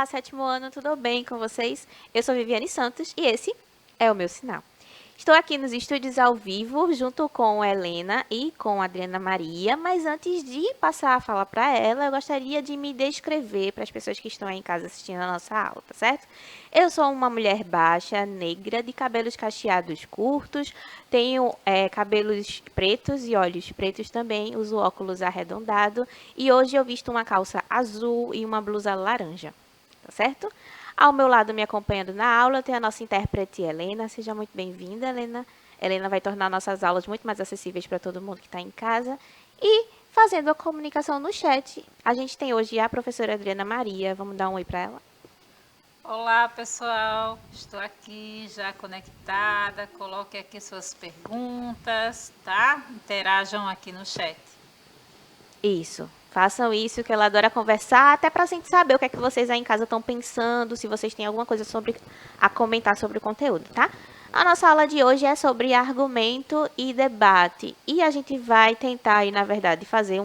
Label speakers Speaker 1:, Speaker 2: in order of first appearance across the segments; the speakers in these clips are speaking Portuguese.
Speaker 1: Olá, sétimo ano, tudo bem com vocês? Eu sou Viviane Santos e esse é o meu sinal. Estou aqui nos estúdios ao vivo, junto com a Helena e com a Adriana Maria, mas antes de passar a fala para ela, eu gostaria de me descrever para as pessoas que estão aí em casa assistindo a nossa aula, tá certo? Eu sou uma mulher baixa, negra, de cabelos cacheados curtos, tenho cabelos pretos e olhos pretos também, uso óculos arredondado e hoje eu visto uma calça azul e uma blusa laranja, tá certo? Ao meu lado, me acompanhando na aula, tem a nossa intérprete Helena. Seja muito bem-vinda, Helena. Helena vai tornar nossas aulas muito mais acessíveis para todo mundo que está em casa. E fazendo a comunicação no chat, a gente tem hoje a professora Adriana Maria. Vamos dar um oi para ela?
Speaker 2: Olá, pessoal. Estou aqui já conectada. Coloque aqui suas perguntas, tá? Interajam aqui no chat.
Speaker 1: Isso. Façam isso, que ela adora conversar, até para a gente saber o que é que vocês aí em casa estão pensando, se vocês têm alguma coisa a comentar sobre o conteúdo, tá? A nossa aula de hoje é sobre argumento e debate. E a gente vai tentar, aí, na verdade, fazer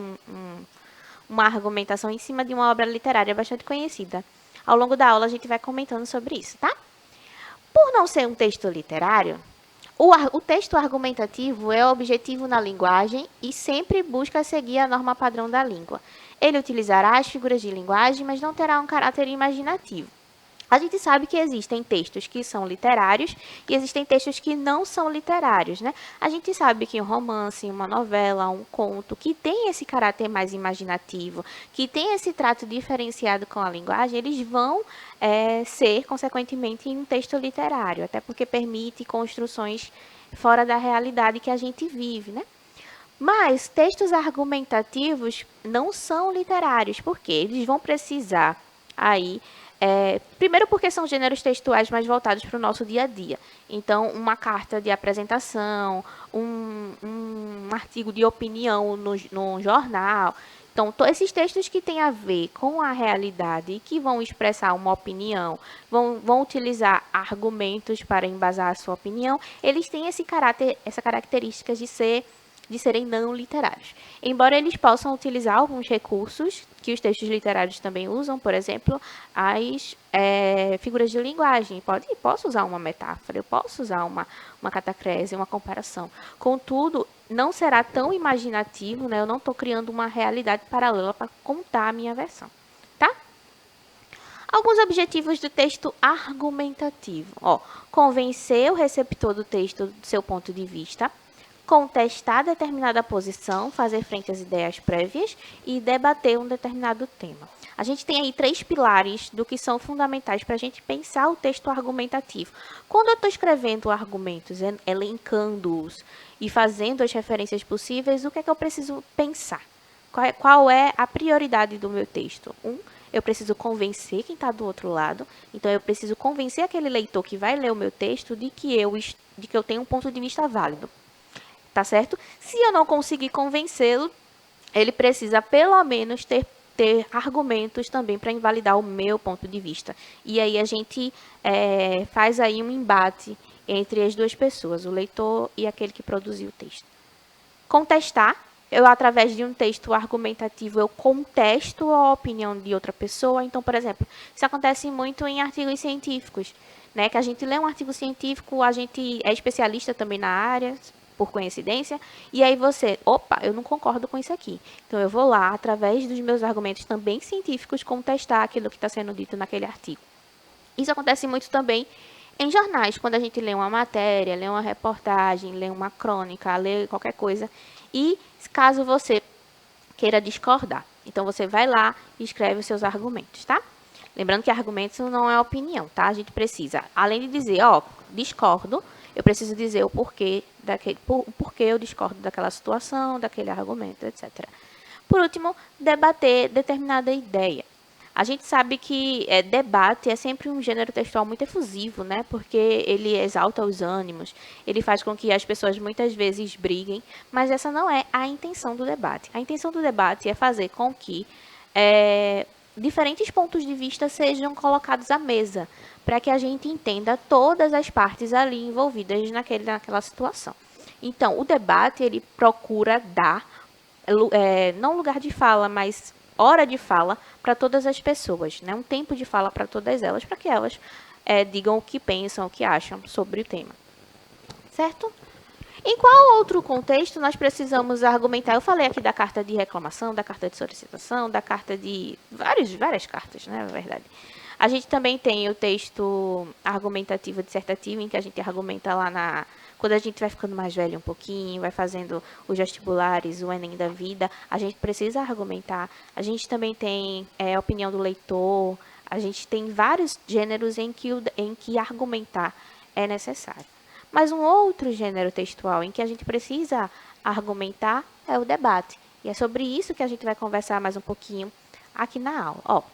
Speaker 1: uma argumentação em cima de uma obra literária bastante conhecida. Ao longo da aula, a gente vai comentando sobre isso, tá? Por não ser um texto literário, o texto argumentativo é objetivo na linguagem e sempre busca seguir a norma padrão da língua. Ele utilizará as figuras de linguagem, mas não terá um caráter imaginativo. A gente sabe que existem textos que são literários e existem textos que não são literários, né? A gente sabe que um romance, uma novela, um conto que tem esse caráter mais imaginativo, que tem esse trato diferenciado com a linguagem, eles vão ser, consequentemente, em um texto literário, até porque permite construções fora da realidade que a gente vive, né? Mas textos argumentativos não são literários, porque eles vão precisar aí primeiro porque são gêneros textuais mais voltados para o nosso dia a dia. Então, uma carta de apresentação, um artigo de opinião no jornal. Então, esses textos que têm a ver com a realidade e que vão expressar uma opinião, vão utilizar argumentos para embasar a sua opinião, eles têm essa característica de serem não literários. Embora eles possam utilizar alguns recursos que os textos literários também usam, por exemplo, as figuras de linguagem. Posso usar uma metáfora, eu posso usar uma catacrese, uma comparação. Contudo, não será tão imaginativo, né? Eu não estou criando uma realidade paralela para contar a minha versão, tá? Alguns objetivos do texto argumentativo. Convencer o receptor do texto do seu ponto de vista, contestar determinada posição, fazer frente às ideias prévias e debater um determinado tema. A gente tem aí 3 pilares do que são fundamentais para a gente pensar o texto argumentativo. Quando eu estou escrevendo argumentos, elencando-os e fazendo as referências possíveis, o que é que eu preciso pensar? Qual é a prioridade do meu texto? Eu preciso convencer quem está do outro lado. Então, eu preciso convencer aquele leitor que vai ler o meu texto de que eu tenho um ponto de vista válido. Tá certo? Se eu não conseguir convencê-lo, ele precisa pelo menos ter argumentos também para invalidar o meu ponto de vista. E aí a gente faz aí um embate entre as duas pessoas, o leitor e aquele que produziu o texto. Contestar, através de um texto argumentativo, eu contesto a opinião de outra pessoa. Então, por exemplo, isso acontece muito em artigos científicos, né? Que a gente lê um artigo científico, a gente é especialista também na área, por coincidência, e aí eu não concordo com isso aqui. Então, eu vou lá, através dos meus argumentos também científicos, contestar aquilo que está sendo dito naquele artigo. Isso acontece muito também em jornais, quando a gente lê uma matéria, lê uma reportagem, lê uma crônica, lê qualquer coisa, e caso você queira discordar, então você vai lá e escreve os seus argumentos, tá? Lembrando que argumentos não é opinião, tá? A gente precisa, além de dizer, discordo, eu preciso dizer o porquê eu discordo daquela situação, daquele argumento, etc. Por último, debater determinada ideia. A gente sabe que debate é sempre um gênero textual muito efusivo, né? Porque ele exalta os ânimos, ele faz com que as pessoas muitas vezes briguem, mas essa não é a intenção do debate. A intenção do debate é fazer com que diferentes pontos de vista sejam colocados à mesa, para que a gente entenda todas as partes ali envolvidas naquela situação. Então, o debate, ele procura dar, não lugar de fala, mas hora de fala para todas as pessoas, né? Um tempo de fala para todas elas, para que elas digam o que pensam, o que acham sobre o tema. Certo? Em qual outro contexto nós precisamos argumentar? Eu falei aqui da carta de reclamação, da carta de solicitação, da carta de várias cartas, né, na verdade. A gente também tem o texto argumentativo dissertativo, em que a gente argumenta lá quando a gente vai ficando mais velho um pouquinho, vai fazendo os vestibulares, o Enem da vida, a gente precisa argumentar. A gente também tem a opinião do leitor, a gente tem vários gêneros em que argumentar é necessário. Mas um outro gênero textual em que a gente precisa argumentar é o debate. E é sobre isso que a gente vai conversar mais um pouquinho aqui na aula.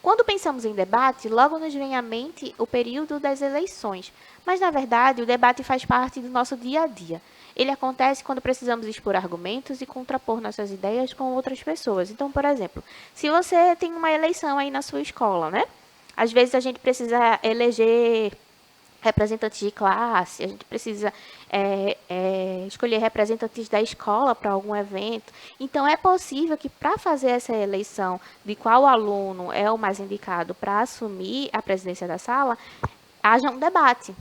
Speaker 1: Quando pensamos em debate, logo nos vem à mente o período das eleições. Mas, na verdade, o debate faz parte do nosso dia a dia. Ele acontece quando precisamos expor argumentos e contrapor nossas ideias com outras pessoas. Então, por exemplo, se você tem uma eleição aí na sua escola, né? Às vezes a gente precisa eleger representantes de classe, a gente precisa escolher representantes da escola para algum evento. Então, é possível que para fazer essa eleição de qual aluno é o mais indicado para assumir a presidência da sala, haja um debate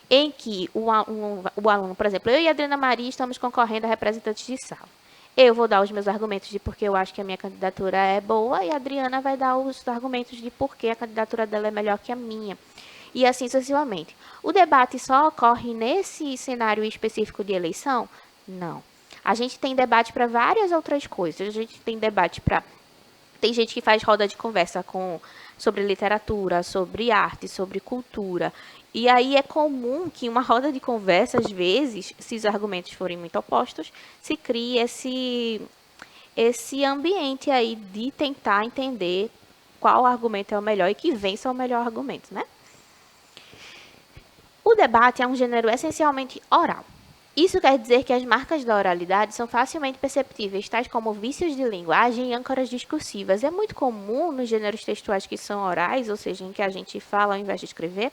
Speaker 1: em que o aluno, por exemplo, eu e a Adriana Maria estamos concorrendo a representantes de sala. Eu vou dar os meus argumentos de porque eu acho que a minha candidatura é boa e a Adriana vai dar os argumentos de porque a candidatura dela é melhor que a minha. E assim sucessivamente. O debate só ocorre nesse cenário específico de eleição? Não. A gente tem debate para várias outras coisas. A gente tem debate para... Tem gente que faz roda de conversa sobre literatura, sobre arte, sobre cultura. E aí é comum que uma roda de conversa, às vezes, se os argumentos forem muito opostos, se crie esse ambiente aí de tentar entender qual argumento é o melhor e que vença o melhor argumento, né? O debate é um gênero essencialmente oral. Isso quer dizer que as marcas da oralidade são facilmente perceptíveis, tais como vícios de linguagem e âncoras discursivas. É muito comum nos gêneros textuais que são orais, ou seja, em que a gente fala ao invés de escrever,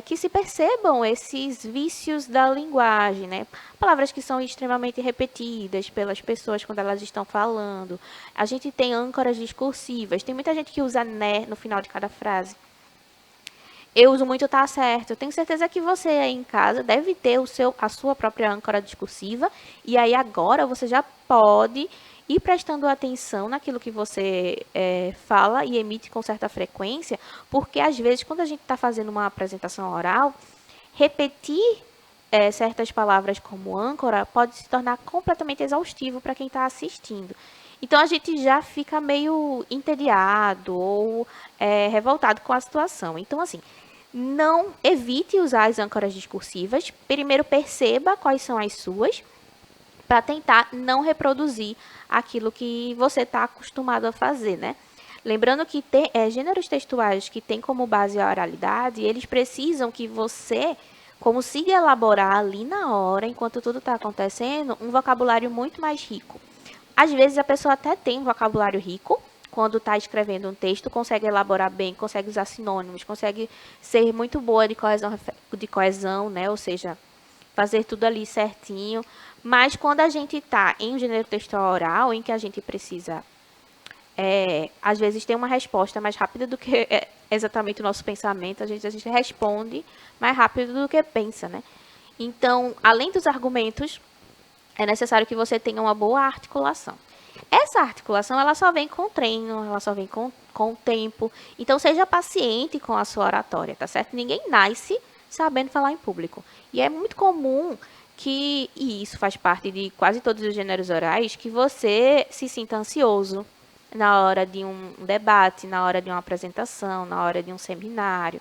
Speaker 1: que se percebam esses vícios da linguagem, né? Palavras que são extremamente repetidas pelas pessoas quando elas estão falando. A gente tem âncoras discursivas. Tem muita gente que usa né no final de cada frase. Eu uso muito tá certo. Eu tenho certeza que você aí em casa deve ter a sua própria âncora discursiva. E aí agora você já pode ir prestando atenção naquilo que você fala e emite com certa frequência. Porque às vezes quando a gente está fazendo uma apresentação oral, repetir certas palavras como âncora pode se tornar completamente exaustivo para quem está assistindo. Então, a gente já fica meio entediado ou revoltado com a situação. Então, assim, não evite usar as âncoras discursivas. Primeiro, perceba quais são as suas, para tentar não reproduzir aquilo que você está acostumado a fazer, né? Lembrando que gêneros textuais que têm como base a oralidade, eles precisam que você consiga elaborar ali na hora, enquanto tudo está acontecendo, um vocabulário muito mais rico. Às vezes a pessoa até tem um vocabulário rico, quando está escrevendo um texto, consegue elaborar bem, consegue usar sinônimos, consegue ser muito boa de coesão, né? Ou seja, fazer tudo ali certinho. Mas quando a gente está em um gênero textual oral, em que a gente precisa, às vezes, ter uma resposta mais rápida do que exatamente o nosso pensamento, a gente responde mais rápido do que pensa, né? Então, além dos argumentos, é necessário que você tenha uma boa articulação. Essa articulação, ela só vem com treino, ela só vem com o tempo. Então, seja paciente com a sua oratória, tá certo? Ninguém nasce sabendo falar em público. E é muito comum e isso faz parte de quase todos os gêneros orais, que você se sinta ansioso na hora de um debate, na hora de uma apresentação, na hora de um seminário,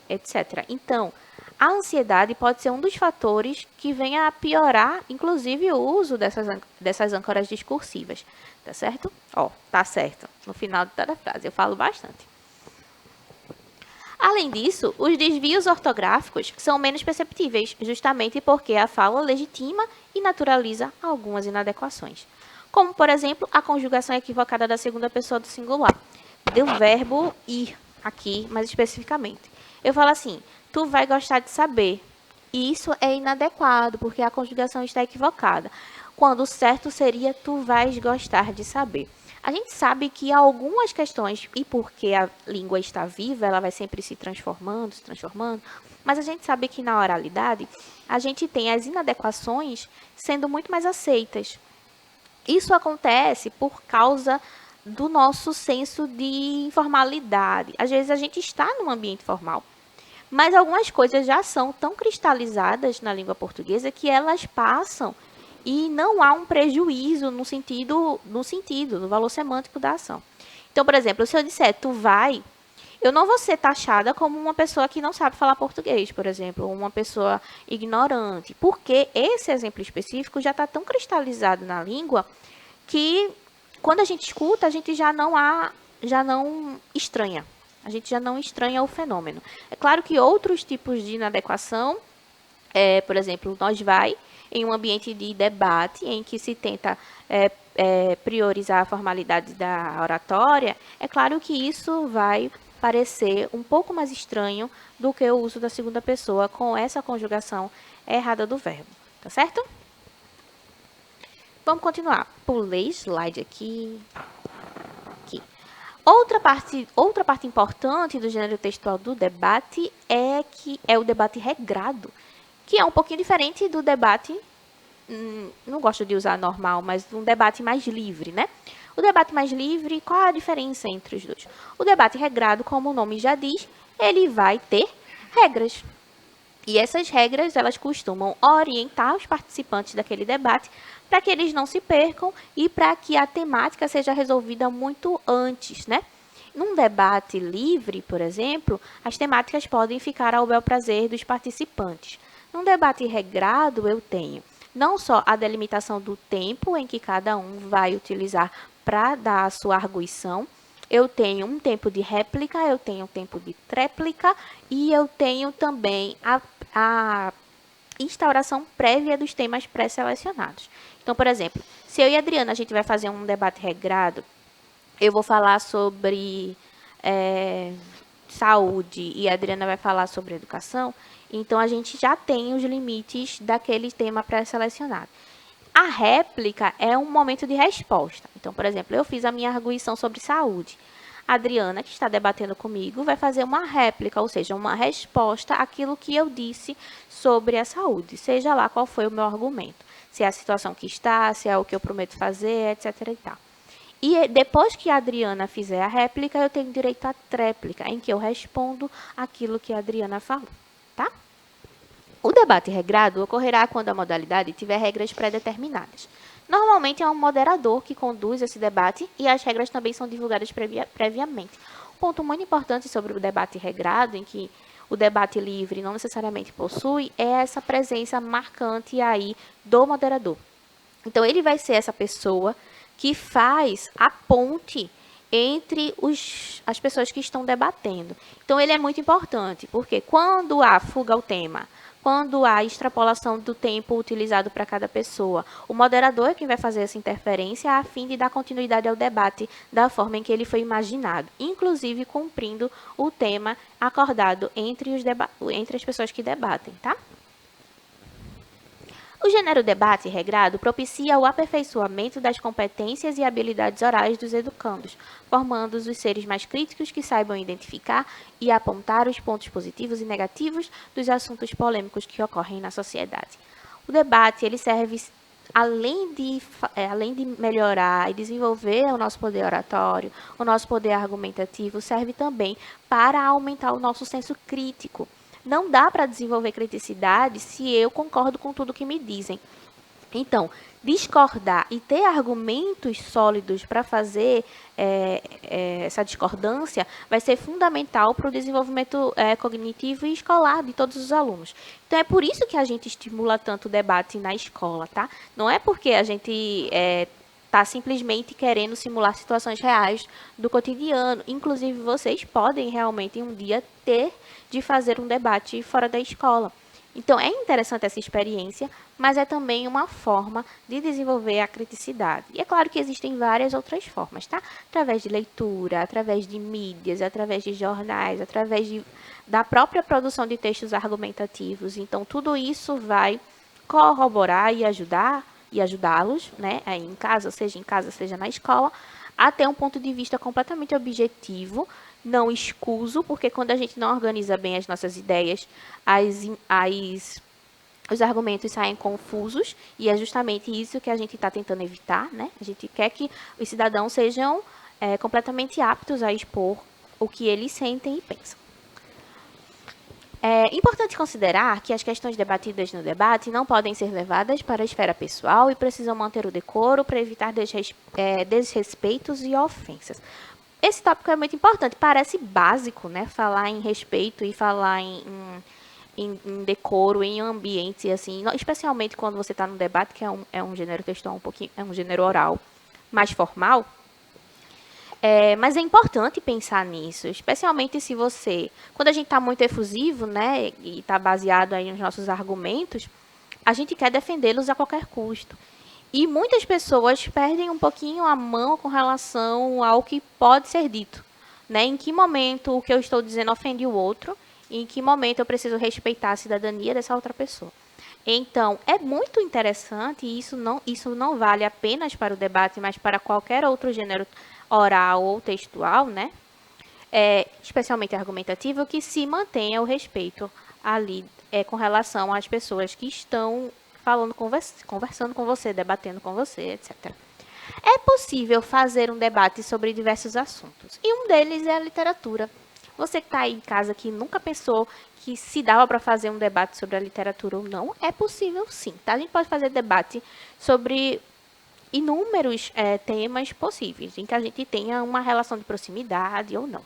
Speaker 1: etc. Então, a ansiedade pode ser um dos fatores que venha a piorar, inclusive, o uso dessas âncoras discursivas. Tá certo? Tá certo. No final de toda frase, eu falo bastante. Além disso, os desvios ortográficos são menos perceptíveis, justamente porque a fala legitima e naturaliza algumas inadequações. Como, por exemplo, a conjugação equivocada da segunda pessoa do singular, do verbo ir, aqui, mais especificamente. Eu falo assim: tu vai gostar de saber. E isso é inadequado, porque a conjugação está equivocada. quando o certo seria tu vais gostar de saber. A gente sabe que algumas questões, e porque a língua está viva, ela vai sempre se transformando, mas a gente sabe que na oralidade a gente tem as inadequações sendo muito mais aceitas. Isso acontece por causa do nosso senso de informalidade. Às vezes a gente está num ambiente formal, mas algumas coisas já são tão cristalizadas na língua portuguesa que elas passam e não há um prejuízo no valor semântico da ação. Então, por exemplo, se eu disser tu vai, eu não vou ser taxada como uma pessoa que não sabe falar português, por exemplo, ou uma pessoa ignorante, porque esse exemplo específico já está tão cristalizado na língua que quando a gente escuta, a gente já não estranha. A gente já não estranha o fenômeno. É claro que outros tipos de inadequação, por exemplo, nós vai em um ambiente de debate em que se tenta priorizar a formalidade da oratória, é claro que isso vai parecer um pouco mais estranho do que o uso da segunda pessoa com essa conjugação errada do verbo, tá certo? Vamos continuar. Pulei slide aqui. Outra parte importante do gênero textual do debate é o debate regrado, que é um pouquinho diferente do debate, não gosto de usar normal, mas um debate mais livre, né? O debate mais livre, qual a diferença entre os dois? O debate regrado, como o nome já diz, ele vai ter regras. E essas regras, elas costumam orientar os participantes daquele debate para que eles não se percam e para que a temática seja resolvida muito antes, né? Num debate livre, por exemplo, as temáticas podem ficar ao bel prazer dos participantes. Num debate regrado, eu tenho não só a delimitação do tempo em que cada um vai utilizar para dar a sua arguição, eu tenho um tempo de réplica, eu tenho um tempo de tréplica e eu tenho também a instauração prévia dos temas pré-selecionados. Então, por exemplo, se eu e a Adriana a gente vai fazer um debate regrado, eu vou falar sobre saúde e a Adriana vai falar sobre educação, então a gente já tem os limites daquele tema pré-selecionado. A réplica é um momento de resposta. Então, por exemplo, eu fiz a minha arguição sobre saúde. A Adriana, que está debatendo comigo, vai fazer uma réplica, ou seja, uma resposta àquilo que eu disse sobre a saúde, seja lá qual foi o meu argumento. Se é a situação que está, se é o que eu prometo fazer, etc. e tal. E depois que a Adriana fizer a réplica, eu tenho direito à tréplica, em que eu respondo aquilo que a Adriana falou, tá? O debate regrado ocorrerá quando a modalidade tiver regras pré-determinadas. Normalmente é um moderador que conduz esse debate e as regras também são divulgadas previamente. Um ponto muito importante sobre o debate regrado, em que o debate livre não necessariamente possui, é essa presença marcante aí do moderador. Então, ele vai ser essa pessoa que faz a ponte entre as pessoas que estão debatendo. Então, ele é muito importante, porque quando há fuga ao tema, quando há extrapolação do tempo utilizado para cada pessoa, o moderador é quem vai fazer essa interferência a fim de dar continuidade ao debate da forma em que ele foi imaginado, inclusive cumprindo o tema acordado entre as pessoas que debatem, tá? O gênero debate regrado propicia o aperfeiçoamento das competências e habilidades orais dos educandos, formando os seres mais críticos que saibam identificar e apontar os pontos positivos e negativos dos assuntos polêmicos que ocorrem na sociedade. O debate ele serve, além de melhorar e desenvolver o nosso poder oratório, o nosso poder argumentativo, serve também para aumentar o nosso senso crítico. Não dá para desenvolver criticidade se eu concordo com tudo que me dizem. Então, discordar e ter argumentos sólidos para fazer essa discordância vai ser fundamental para o desenvolvimento cognitivo e escolar de todos os alunos. Então, é por isso que a gente estimula tanto o debate na escola, tá? Não é porque a gente está simplesmente querendo simular situações reais do cotidiano. Inclusive, vocês podem realmente um dia ter de fazer um debate fora da escola. Então, é interessante essa experiência, mas é também uma forma de desenvolver a criticidade. E é claro que existem várias outras formas, tá? Através de leitura, através de mídias, através de jornais, através da própria produção de textos argumentativos. Então, tudo isso vai corroborar e ajudar e ajudá-los, né, aí em casa, seja na escola, a ter um ponto de vista completamente objetivo, não escuso, porque quando a gente não organiza bem as nossas ideias, os argumentos saem confusos, e é justamente isso que a gente está tentando evitar, né? A gente quer que os cidadãos sejam completamente aptos a expor o que eles sentem e pensam. É importante considerar que as questões debatidas no debate não podem ser levadas para a esfera pessoal e precisam manter o decoro para evitar desrespeitos e ofensas. Esse tópico é muito importante, parece básico, né? Falar em respeito e falar em decoro, em ambiente, assim, especialmente quando você está num debate, que é um gênero textual um pouquinho, é um gênero oral mais formal. Mas é importante pensar nisso, especialmente se você, quando a gente está muito efusivo, né, e está baseado aí nos nossos argumentos, a gente quer defendê-los a qualquer custo. E muitas pessoas perdem um pouquinho a mão com relação ao que pode ser dito, né? Em que momento o que eu estou dizendo ofende o outro, e em que momento eu preciso respeitar a cidadania dessa outra pessoa. Então, é muito interessante, e isso não vale apenas para o debate, mas para qualquer outro gênero oral ou textual, né? Especialmente argumentativo, que se mantenha o respeito ali com relação às pessoas que estão falando conversando com você, debatendo com você, etc. É possível fazer um debate sobre diversos assuntos, e um deles é a literatura. Você que está aí em casa que nunca pensou que se dava para fazer um debate sobre a literatura ou não, é possível sim, tá? A gente pode fazer debate sobre inúmeros temas possíveis, em que a gente tenha uma relação de proximidade ou não.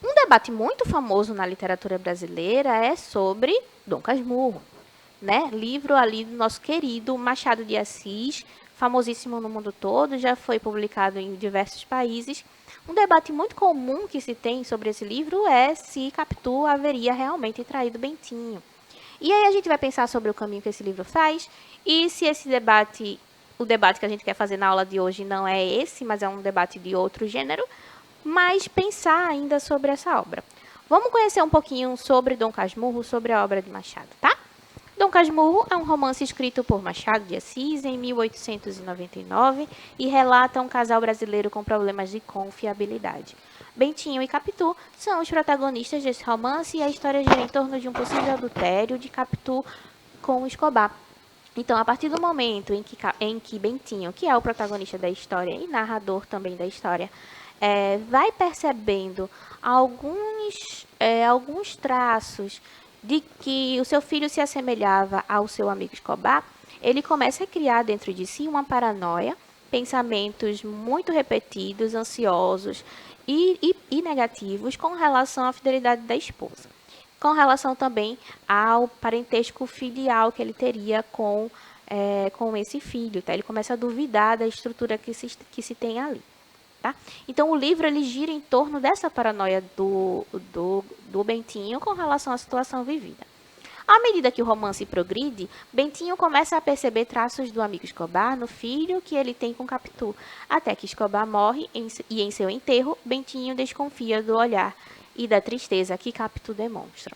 Speaker 1: Um debate muito famoso na literatura brasileira é sobre Dom Casmurro, né? Livro ali do nosso querido Machado de Assis, famosíssimo no mundo todo, já foi publicado em diversos países. Um debate muito comum que se tem sobre esse livro é se Capitu haveria realmente traído Bentinho. E aí a gente vai pensar sobre o caminho que esse livro faz, e se esse debate, o debate que a gente quer fazer na aula de hoje não é esse, mas é um debate de outro gênero, mas pensar ainda sobre essa obra. Vamos conhecer um pouquinho sobre Dom Casmurro, sobre a obra de Machado, tá? Dom Casmurro é um romance escrito por Machado de Assis em 1899 e relata um casal brasileiro com problemas de confiabilidade. Bentinho e Capitu são os protagonistas desse romance, e a história gira em torno de um possível adultério de Capitu com Escobar. Então, a partir do momento em que Bentinho, que é o protagonista da história e narrador também da história, vai percebendo alguns traços de que o seu filho se assemelhava ao seu amigo Escobar, ele começa a criar dentro de si uma paranoia, pensamentos muito repetidos, ansiosos e negativos com relação à fidelidade da esposa. Com relação também ao parentesco filial que ele teria com esse filho. Tá? Ele começa a duvidar da estrutura que se tem ali. Tá? Então, o livro ele gira em torno dessa paranoia do Bentinho com relação à situação vivida. À medida que o romance progride, Bentinho começa a perceber traços do amigo Escobar no filho que ele tem com Capitu, até que Escobar morre e em seu enterro, Bentinho desconfia do olhar e da tristeza que Capitu demonstra.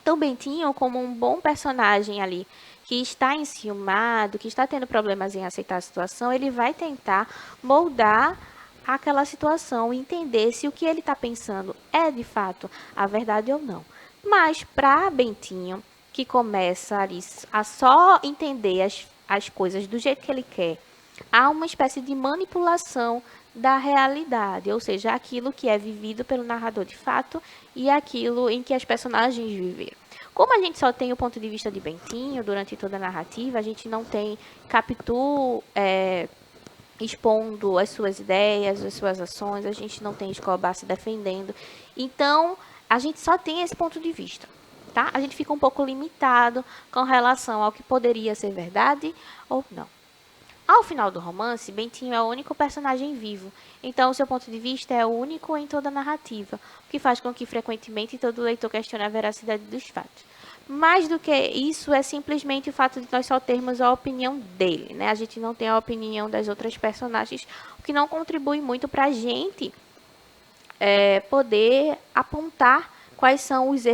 Speaker 1: Então, Bentinho, como um bom personagem ali, que está enciumado, que está tendo problemas em aceitar a situação, ele vai tentar moldar aquela situação e entender se o que ele está pensando é de fato a verdade ou não. Mas para Bentinho, que começa ali a só entender as coisas do jeito que ele quer, há uma espécie de manipulação da realidade, ou seja, aquilo que é vivido pelo narrador de fato e aquilo em que as personagens viveram. Como a gente só tem o ponto de vista de Bentinho durante toda a narrativa, a gente não tem Capitu expondo as suas ideias, as suas ações, a gente não tem Escobar se defendendo. Então, a gente só tem esse ponto de vista, tá? A gente fica um pouco limitado com relação ao que poderia ser verdade ou não. Ao final do romance, Bentinho é o único personagem vivo, então o seu ponto de vista é único em toda a narrativa, o que faz com que frequentemente todo leitor questione a veracidade dos fatos. Mais do que isso, é simplesmente o fato de nós só termos a opinião dele, né? A gente não tem a opinião das outras personagens, o que não contribui muito para a gente poder apontar quais são os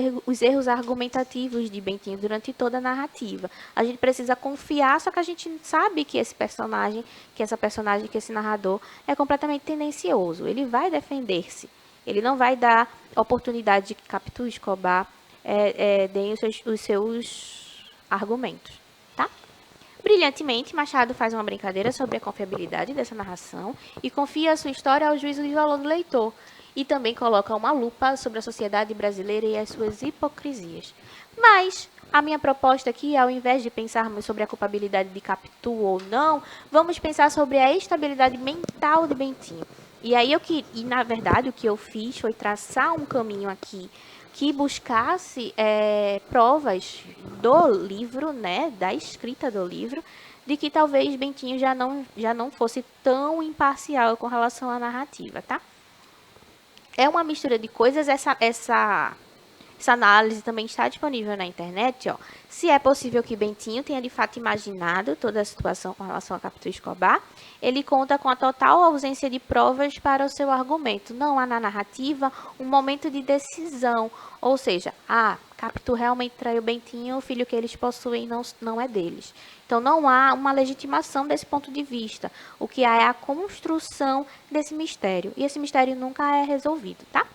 Speaker 1: erros argumentativos de Bentinho durante toda a narrativa. A gente precisa confiar, só que a gente sabe que esse personagem, que esse narrador é completamente tendencioso. Ele vai defender-se. Ele não vai dar oportunidade de que Capitu e Escobar deem os seus argumentos, tá? Brilhantemente, Machado faz uma brincadeira sobre a confiabilidade dessa narração e confia a sua história ao juízo de valor do leitor. E também coloca uma lupa sobre a sociedade brasileira e as suas hipocrisias. Mas a minha proposta aqui, ao invés de pensarmos sobre a culpabilidade de Capitu ou não, vamos pensar sobre a estabilidade mental de Bentinho. E aí na verdade, o que eu fiz foi traçar um caminho aqui que buscasse provas do livro, né, da escrita do livro, de que talvez Bentinho já não fosse tão imparcial com relação à narrativa, tá? É uma mistura de coisas, essa análise também está disponível na internet, ó. Se é possível que Bentinho tenha de fato imaginado toda a situação com relação a Capitu Escobar, ele conta com a total ausência de provas para o seu argumento. Não há na narrativa um momento de decisão, ou seja, Capitu realmente traiu Bentinho, o filho que eles possuem não é deles. Então não há uma legitimação desse ponto de vista. O que há é a construção desse mistério, e esse mistério nunca é resolvido, tá?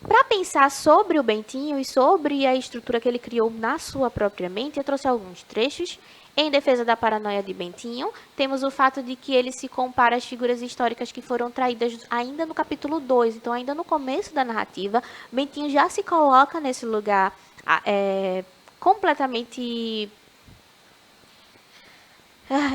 Speaker 1: Para pensar sobre o Bentinho e sobre a estrutura que ele criou na sua própria mente, eu trouxe alguns trechos. Em defesa da paranoia de Bentinho, temos o fato de que ele se compara às figuras históricas que foram traídas ainda no capítulo 2. Então, ainda no começo da narrativa, Bentinho já se coloca nesse lugar completamente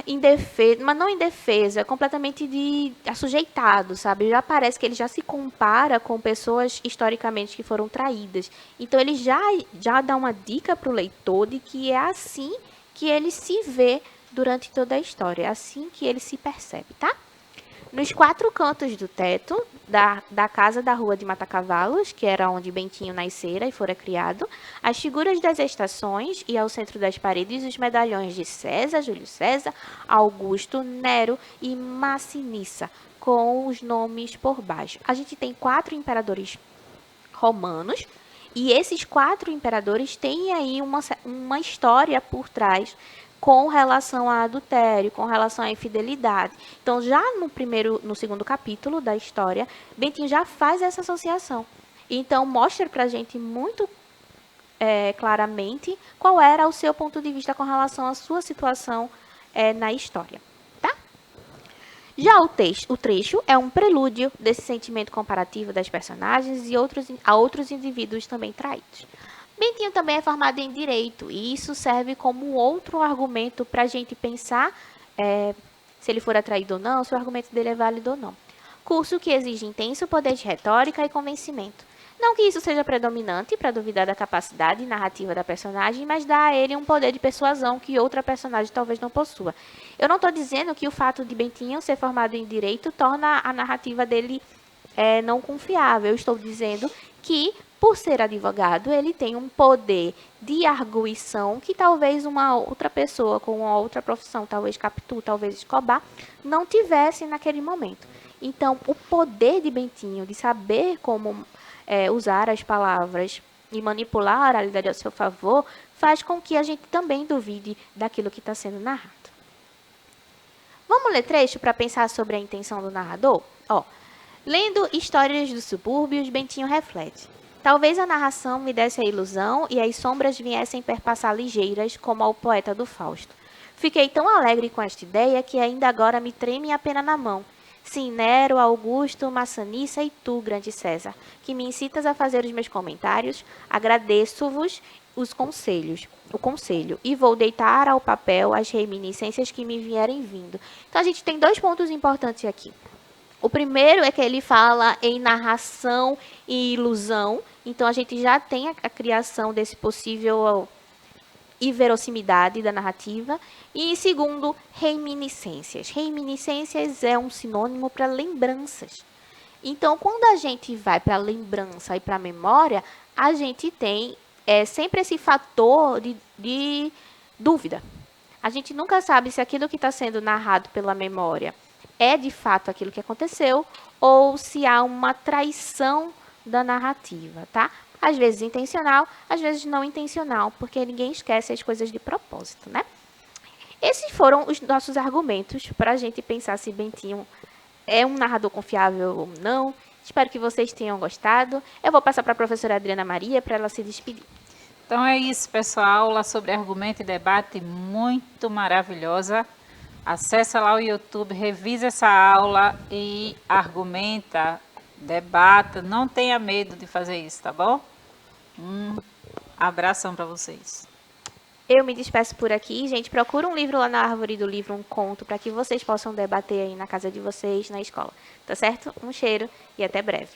Speaker 1: indefesa, mas não indefesa, completamente assujeitado, sabe? Já parece que ele já se compara com pessoas historicamente que foram traídas. Então ele já dá uma dica para o leitor de que é assim que ele se vê durante toda a história, é assim que ele se percebe, tá? Nos 4 cantos do teto da casa da rua de Matacavalos, que era onde Bentinho nascera e fora criado, as figuras das estações e ao centro das paredes os medalhões de César, Júlio César, Augusto, Nero e Massinissa, com os nomes por baixo. A gente tem 4 imperadores romanos, e esses 4 imperadores têm aí uma história por trás com relação a adultério, com relação à infidelidade. Então, já no segundo capítulo da história, Bentinho já faz essa associação. Então, mostra pra gente muito claramente qual era o seu ponto de vista com relação à sua situação na história. Tá? Já o trecho é um prelúdio desse sentimento comparativo das personagens e a outros indivíduos também traídos. Bentinho também é formado em Direito, e isso serve como outro argumento para a gente pensar se ele for atraído ou não, se o argumento dele é válido ou não. Curso que exige intenso poder de retórica e convencimento. Não que isso seja predominante para duvidar da capacidade narrativa da personagem, mas dá a ele um poder de persuasão que outra personagem talvez não possua. Eu não estou dizendo que o fato de Bentinho ser formado em Direito torna a narrativa dele não confiável. Eu estou dizendo que, por ser advogado, ele tem um poder de arguição que talvez uma outra pessoa com uma outra profissão, talvez Capitu, talvez Escobar, não tivesse naquele momento. Então, o poder de Bentinho de saber como usar as palavras e manipular a oralidade ao seu favor faz com que a gente também duvide daquilo que está sendo narrado. Vamos ler trecho para pensar sobre a intenção do narrador? Lendo Histórias dos Subúrbios, Bentinho reflete. Talvez a narração me desse a ilusão e as sombras viessem perpassar ligeiras como ao poeta do Fausto. Fiquei tão alegre com esta ideia que ainda agora me treme a pena na mão. Sim, Nero, Augusto, Massanissa e tu, grande César, que me incitas a fazer os meus comentários, agradeço-vos o conselho, e vou deitar ao papel as reminiscências que me vierem vindo. Então, a gente tem 2 pontos importantes aqui. O primeiro é que ele fala em narração e ilusão. Então, a gente já tem a criação desse possível inverossimilidade da narrativa. E, em segundo, reminiscências. Reminiscências é um sinônimo para lembranças. Então, quando a gente vai para a lembrança e para a memória, a gente tem sempre esse fator de dúvida. A gente nunca sabe se aquilo que está sendo narrado pela memória é de fato aquilo que aconteceu, ou se há uma traição da narrativa, tá? Às vezes intencional, às vezes não intencional, porque ninguém esquece as coisas de propósito, né? Esses foram os nossos argumentos para a gente pensar se Bentinho é um narrador confiável ou não. Espero que vocês tenham gostado. Eu vou passar para a professora Adriana Maria para ela se despedir.
Speaker 2: Então é isso, pessoal. Aula sobre argumento e debate muito maravilhosa. Acesse lá o YouTube, revisa essa aula e argumenta, debata. Não tenha medo de fazer isso, tá bom? Um abração para vocês.
Speaker 1: Eu me despeço por aqui. Gente, procura um livro lá na árvore do livro, um conto, para que vocês possam debater aí na casa de vocês, na escola. Tá certo? Um cheiro e até breve.